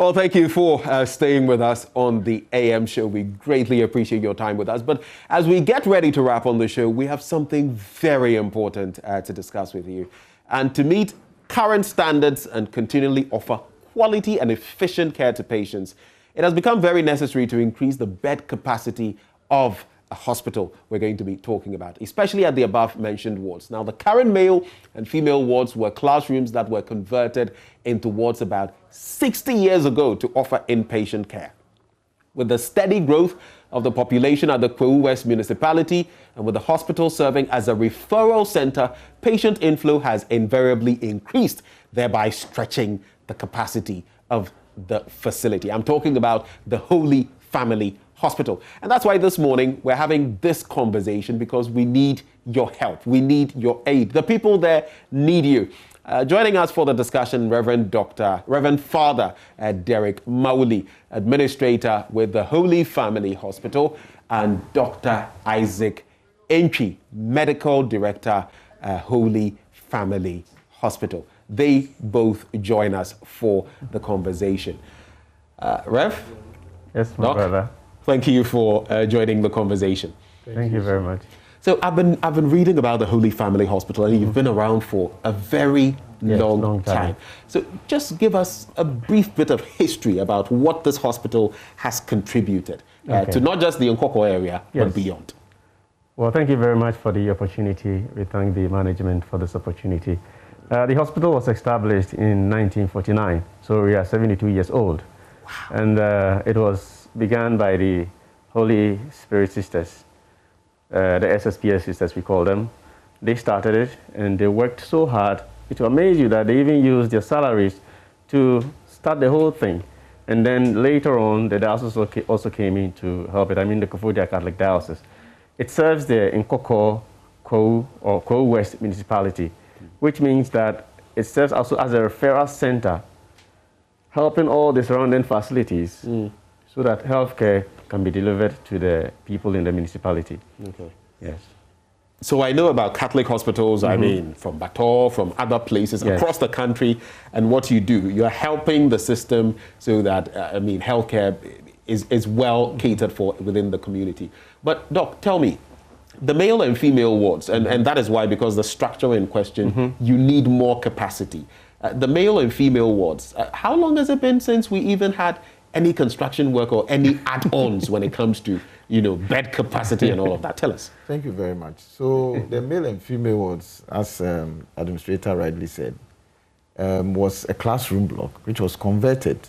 Well, thank you for staying with us on the AM show. We greatly appreciate your time with us. But as we get ready to wrap on the show, we have something very important to discuss with you. And to meet current standards and continually offer quality and efficient care to patients, it has become very necessary to increase the bed capacity of a hospital we're going to be talking about, especially at the above mentioned wards. Now, the current male and female wards were classrooms that were converted into wards about 60 years ago to offer inpatient care. With the steady growth of the population at the Kwahu West municipality and with the hospital serving as a referral center, patient inflow has invariably increased, thereby stretching the capacity of the facility. I'm talking about the Holy Family Hospital. And that's why this morning we're having this conversation, because we need your help. We need your aid. The people there need you. Joining us for the discussion, Reverend Father Derek Mauli, Administrator with the Holy Family Hospital, and Dr. Isaac Entry, Medical Director, Holy Family Hospital. They both join us for the conversation. Rev? Yes, my Doc, brother. thank you for joining the conversation. Thank you very much. So I've been reading about the Holy Family Hospital, and you've been around for a very long time. So just give us a brief bit of history about what this hospital has contributed to not just the Nkoko area, but beyond. Well, thank you very much for the opportunity. We thank the management for this opportunity. The hospital was established in 1949, so we are 72 years old. Wow. And it was begun by the Holy Spirit Sisters, the SSPS sisters we call them. They started it, and they worked so hard. It will amaze you that they even used their salaries to start the whole thing. And then later on, the diocese also came in to help it. I mean, the Koforidua Catholic Diocese. It serves the Nkoko, Kwahu West municipality, which means that it serves also as a referral center, helping all the surrounding facilities so that healthcare can be delivered to the people in the municipality. Okay. Yes. So I know about Catholic hospitals, I mean, from Bator, from other places across the country, and what you do. You're helping the system so that, healthcare is well catered for within the community. But Doc, tell me, the male and female wards, and that is why, because the structure in question, you need more capacity. The male and female wards, how long has it been since we even had any construction work or any add-ons when it comes to, bed capacity and all of that? Tell us. Thank you very much. So the male and female wards, as Administrator rightly said, was a classroom block which was converted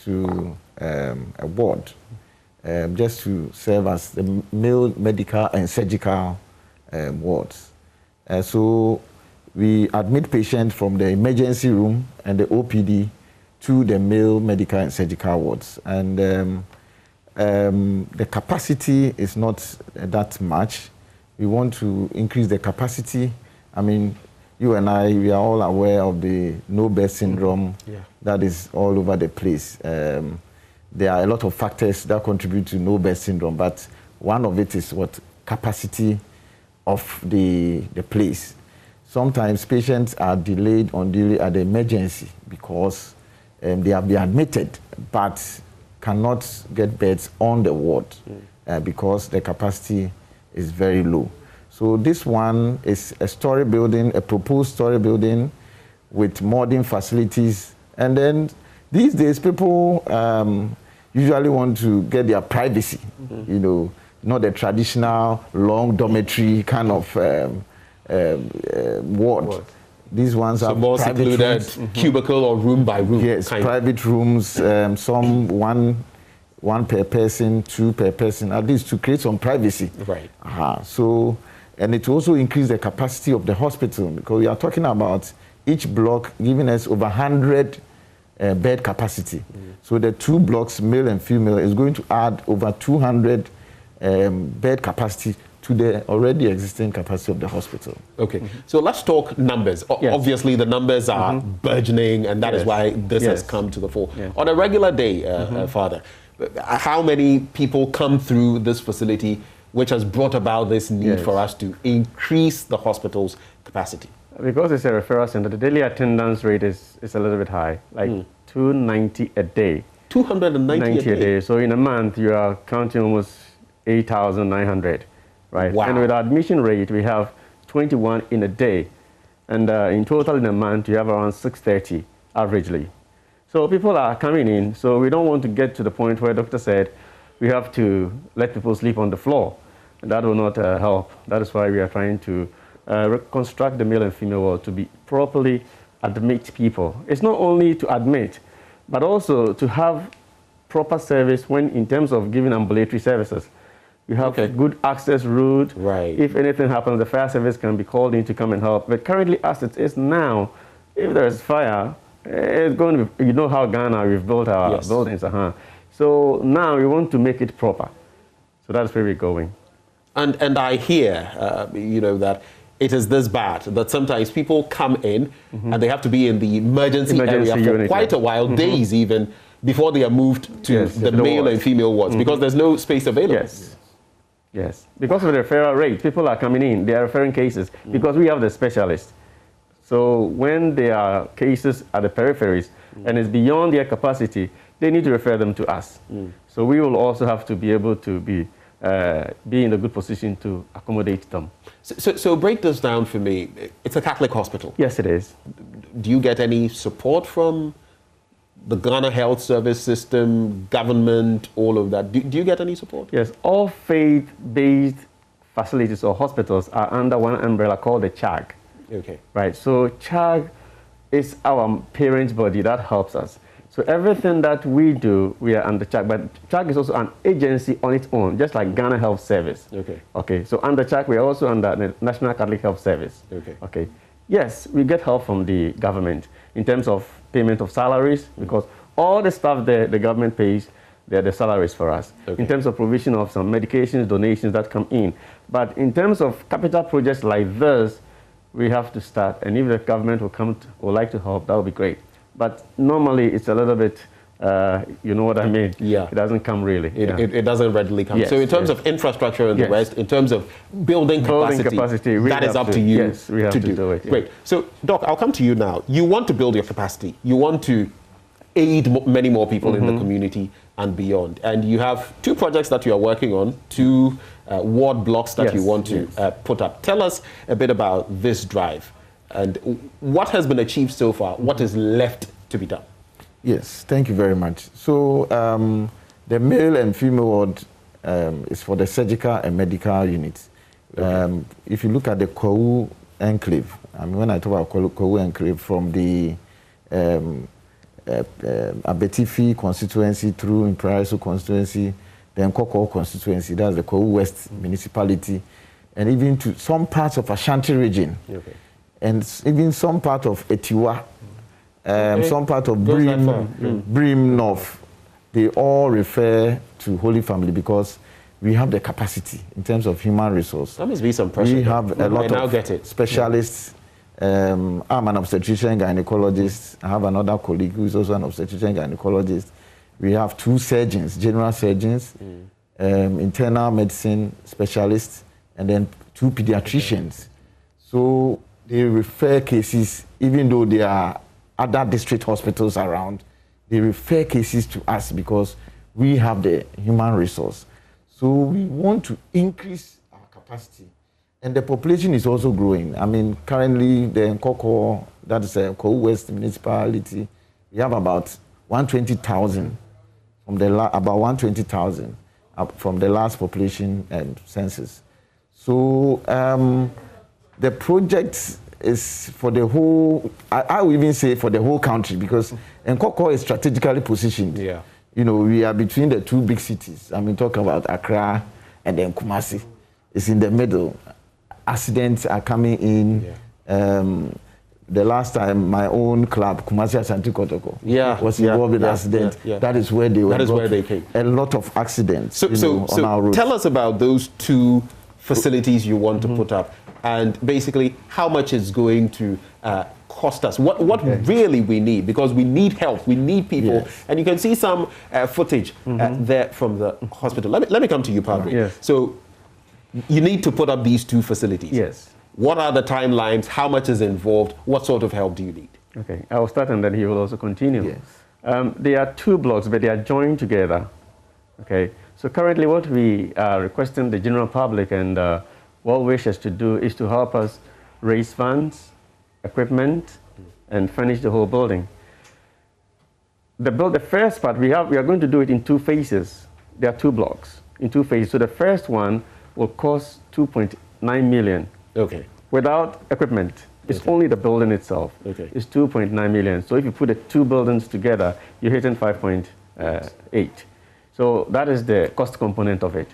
to a ward just to serve as the male medical and surgical wards. So we admit patients from the emergency room and the OPD to the male medical and surgical wards. And the capacity is not that much. We want to increase the capacity. I mean, you and I, we are all aware of the no-bed syndrome that is all over the place. There are a lot of factors that contribute to no-bed syndrome, but one of it is capacity of the place. Sometimes patients are delayed on duty at the emergency because they have been admitted, but cannot get beds on the ward because the capacity is very low. So this one is a story building, a proposed story building with modern facilities. And then these days, people usually want to get their privacy, not the traditional long dormitory kind of ward. These ones are more secluded, cubicle or room by room. Yes, private rooms, some one per person, two per person, at least to create some privacy. Right. So, and it also increase the capacity of the hospital, because we are talking about each block giving us over 100 bed capacity. So the two blocks, male and female, is going to add over 200 bed capacity to the already existing capacity of the hospital. Okay, so let's talk numbers. Obviously, the numbers are burgeoning, and that is why this has come to the fore. On a regular day, Father, how many people come through this facility, which has brought about this need for us to increase the hospital's capacity? Because it's a referral center, the daily attendance rate is a little bit high, like 290 a day. 290 a day. So in a month, you are counting almost 8,900, right? Wow. And with our admission rate, we have 21 in a day. And in total in a month, you have around 630 averagely. So people are coming in. So we don't want to get to the point where doctor said we have to let people sleep on the floor. And that will not help. That is why we are trying to reconstruct the male and female ward to be properly admit people. It's not only to admit, but also to have proper service when in terms of giving ambulatory services. You have good access route. Right. If anything happens, the fire service can be called in to come and help. But currently, as it is now, if there is fire, it's going to be, you know how Ghana, we've built our buildings. So now we want to make it proper. So that's where we're going. And I hear, you know, that it is this bad that sometimes people come in and they have to be in the emergency area for unit, quite a while, days even, before they are moved to the male and female wards because there's no space available. Yes. Because of the referral rate, people are coming in, they are referring cases because we have the specialists. So when there are cases at the peripheries and it's beyond their capacity, they need to refer them to us. So we will also have to be able to be in a good position to accommodate them. So break this down for me. It's a Catholic hospital. Yes, it is. Do you get any support from the Ghana Health Service system, government, all of that? Do you get any support? Yes, all faith-based facilities or hospitals are under one umbrella called the CHAG. Okay. Right, so CHAG is our parent body that helps us. So everything that we do, we are under CHAG, but CHAG is also an agency on its own, just like Ghana Health Service. Okay, so under CHAG, we are also under the National Catholic Health Service. Okay. Yes, we get help from the government in terms of payment of salaries, because all the stuff there, the government pays, they're the salaries for us. In terms of provision of some medications, donations that come in. But in terms of capital projects like this, we have to start, and if the government would like to help, that would be great. But normally it's a little bit, you know what I mean? Yeah. It doesn't come really. It doesn't readily come. So in terms of infrastructure in the West, in terms of building capacity that is up to you we have to do it. Great. So Doc, I'll come to you now. You want to build your capacity. You want to aid many more people in the community and beyond. And you have two projects that you are working on, two ward blocks that you want to put up. Tell us a bit about this drive and what has been achieved so far, what is left to be done. Yes, thank you very much. So the male and female ward is for the surgical and medical units. If you look at the Kwahu enclave, I mean, when I talk about Kwahu enclave, from the Abetifi constituency through Imperial constituency, then Nkoko constituency, that's the Kwahu West municipality, and even to some parts of Ashanti region, and even some part of Etiwa, some part of Brim North, they all refer to Holy Family because we have the capacity in terms of human resource. That must be some pressure. We have a lot of specialists. I'm an obstetrician gynecologist. I have another colleague who is also an obstetrician gynecologist. We have two surgeons, general surgeons, internal medicine specialists, and then two pediatricians. So they refer cases, even though there are other district hospitals around, they refer cases to us because we have the human resource. So we want to increase our capacity. And the population is also growing. I mean, currently, the Nkoko, that is a Kwahu West municipality, we have about 120,000 from the about 120,000 from the last population and census. So the project is for the whole. I would even say for the whole country because Nkoko is strategically positioned. You know, we are between the two big cities. I mean, talk about Accra and then Kumasi. It's in the middle. Accidents are coming in. The last time, my own club, Kumasi Ashanti Kotoko, was involved in an accident. That is where they were. That is where they came. A lot of accidents so on our roads. Tell us about those two facilities you want to put up, and basically how much it's going to cost us. What really we need, because we need help, we need people, and you can see some footage there from the hospital. Let me come to you, Padre. So you need to put up these two facilities. What are the timelines? How much is involved? What sort of help do you need? Okay, I will start and then he will also continue. There are 2 blocks, but they are joined together. Okay. So currently, what we are requesting the general public and well wishers to do is to help us raise funds, equipment, and furnish the whole building. The first part we are going to do it in 2 phases. There are 2 blocks in 2 phases. So the first one will cost 2.9 million. Okay. Without equipment. It's only the building itself. Okay. It's 2.9 million. So if you put the 2 buildings together, you're hitting 5.8. So that is the cost component of it.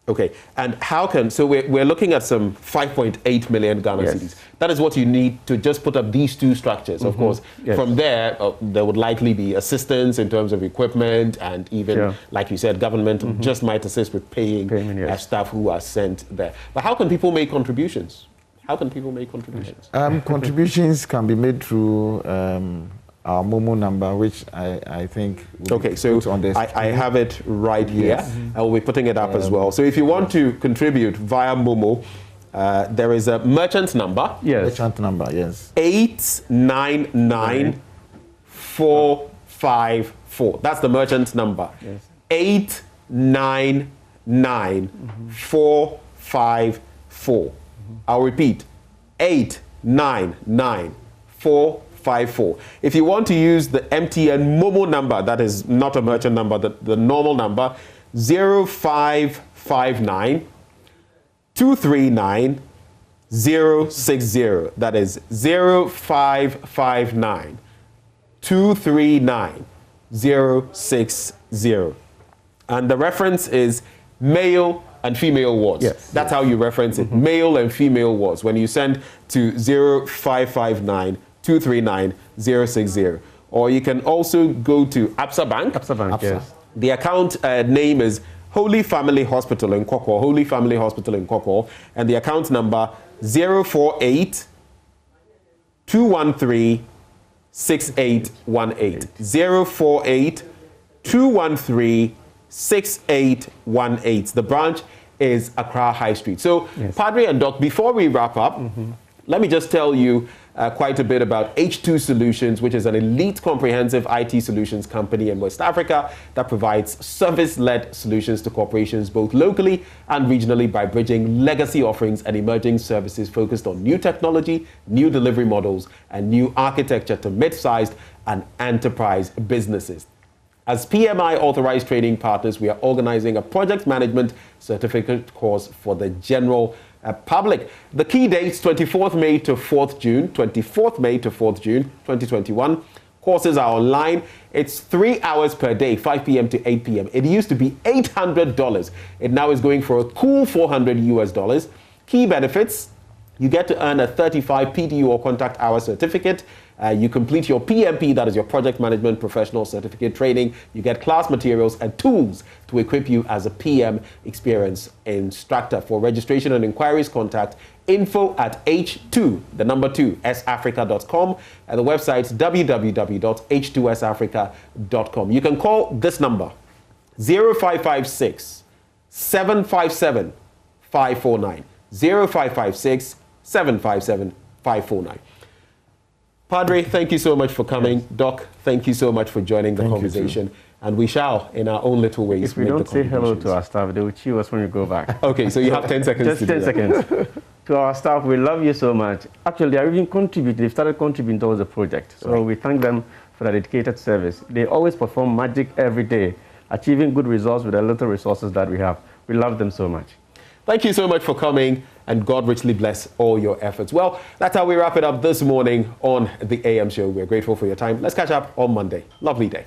Okay, and how can, so we're looking at some 5.8 million Ghana Yes. cedis. That is what you need to just put up these 2 structures. Of course, Yes. from there, there would likely be assistance in terms of equipment and even, Sure. like you said, government just might assist with paying Payment, yes. staff who are sent there. But how can people make contributions? How can people make contributions? Contributions can be made through our Momo number, which I think will Okay, be so put on this. I have it right here. Yes. I will be putting it up as well. So if you want to contribute via Momo, there is a merchant number. Yes. Merchant number, yes. 899454. That's the merchant number. Yes. 899454. I'll repeat. 899454. If you want to use the MTN Momo number, that is not a merchant number, the normal number, 0559 239 060. That is 0559 239 060. And the reference is male and female wards. Yes. That's how you reference it. Male and female wards. When you send to 0559 239 060. Or you can also go to Absa Bank. Absa Bank, Absa. yes. The account name is Holy Family Hospital in Koko. Holy Family Hospital in Koko. And the account number 048 213 6818. 048 213 6818. The branch is Accra High Street. So, Yes. Padre and Doc, before we wrap up, let me just tell you quite a bit about H2 Solutions, which is an elite comprehensive IT solutions company in West Africa that provides service-led solutions to corporations both locally and regionally by bridging legacy offerings and emerging services focused on new technology, new delivery models, and new architecture to mid-sized and enterprise businesses. As PMI authorized training partners, we are organizing a project management certificate course for the general public. The key dates, 24th May to 4th June, 24th May to 4th June, 2021. Courses are online. It's 3 hours per day, 5 p.m. to 8 p.m. It used to be $800. It now is going for a cool $400 US. Key benefits: you get to earn a 35 PDU or contact hour certificate. You complete your PMP, that is your project management professional certificate training. You get class materials and tools to equip you as a PM experience instructor. For registration and inquiries, contact info@h2, the number 2, safrica.com, and the website www.h2safrica.com. You can call this number, 0556 757 549. 0556 757 549. Padre, thank you so much for coming. Yes. Doc, thank you so much for joining the Thank you conversation. And we shall, in our own little ways, If we make don't the say hello contributions. to our staff, they will chew us when we go back. Okay, so you have 10 seconds Just to do 10 that. seconds. To our staff, we love you so much. Actually, they are even contributing. They've started contributing towards the project. So Right. we thank them for their dedicated service. They always perform magic every day, achieving good results with the little resources that we have. We love them so much. Thank you so much for coming, and God richly bless all your efforts. Well, that's how we wrap it up this morning on the AM show. We're grateful for your time. Let's catch up on Monday. Lovely day.